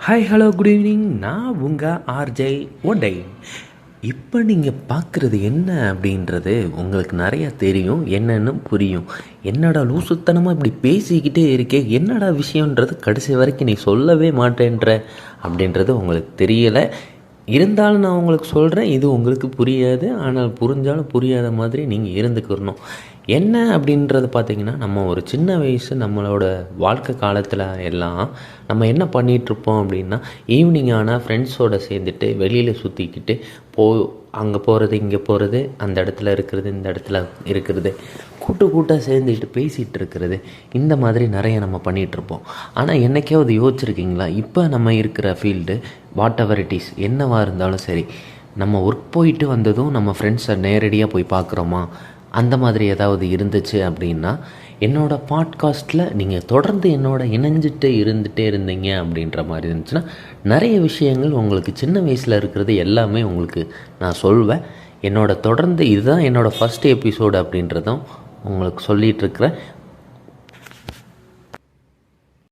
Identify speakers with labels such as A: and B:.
A: Hi hello good evening. நான் உங்கள் RJ ஒண்டை. இப்போ நீங்கள் பார்க்குறது என்ன அப்படின்றது உங்களுக்கு நிறையா தெரியும், என்னென்னு புரியும். என்னடா லூசுத்தனமாக இப்படி பேசிக்கிட்டே இருக்கே, என்னடா விஷயன்றது கடைசி வரைக்கும் நீ சொல்லவே மாட்டேன்ற அப்படின்றது உங்களுக்கு தெரியலை. இருந்தாலும் நான் உங்களுக்கு சொல்கிறேன், இது உங்களுக்கு புரியாது. ஆனால் புரிஞ்சாலும் புரியாத மாதிரி நீங்கள் இருந்துக்கிறணும். என்ன அப்படின்றது பார்த்திங்கன்னா, நம்ம ஒரு சின்ன வயசு நம்மளோட வாழ்க்கை காலத்தில் எல்லாம் நம்ம என்ன பண்ணிகிட்ருப்போம் அப்படின்னா, ஈவினிங் ஆனால் ஃப்ரெண்ட்ஸோடு சேர்ந்துட்டு வெளியில் சுற்றிக்கிட்டு அங்கே போகிறது, இங்கே போகிறது, அந்த இடத்துல இருக்கிறது, இந்த இடத்துல இருக்கிறது, கூட்டாக சேர்ந்துக்கிட்டு பேசிகிட்டு இருக்கிறது, இந்த மாதிரி நிறைய நம்ம பண்ணிகிட்ருப்போம். ஆனால் என்றைக்காவது யோசிச்சுருக்கீங்களா, இப்போ நம்ம இருக்கிற field what ever it is, என்னவாக இருந்தாலும் சரி, நம்ம ஒர்க் போயிட்டு வந்ததும் நம்ம ஃப்ரெண்ட்ஸை நேரடியாக போய் பார்க்குறோமா? அந்த மாதிரி ஏதாவது இருந்துச்சு அப்படின்னா, என்னோடய பாட்காஸ்ட்டில் நீங்கள் தொடர்ந்து இணைஞ்சிட்டு இருந்துகிட்டே இருந்தீங்க அப்படின்ற மாதிரி இருந்துச்சுன்னா, நிறைய விஷயங்கள் உங்களுக்கு சின்ன வயசில் இருக்கிறது எல்லாமே உங்களுக்கு நான் சொல்வேன். தொடர்ந்து இதுதான் என்னோடய ஃபஸ்ட் எபிசோடு அப்படின்றதும் உங்களுக்கு சொல்லிகிட்ருக்கிறேன்.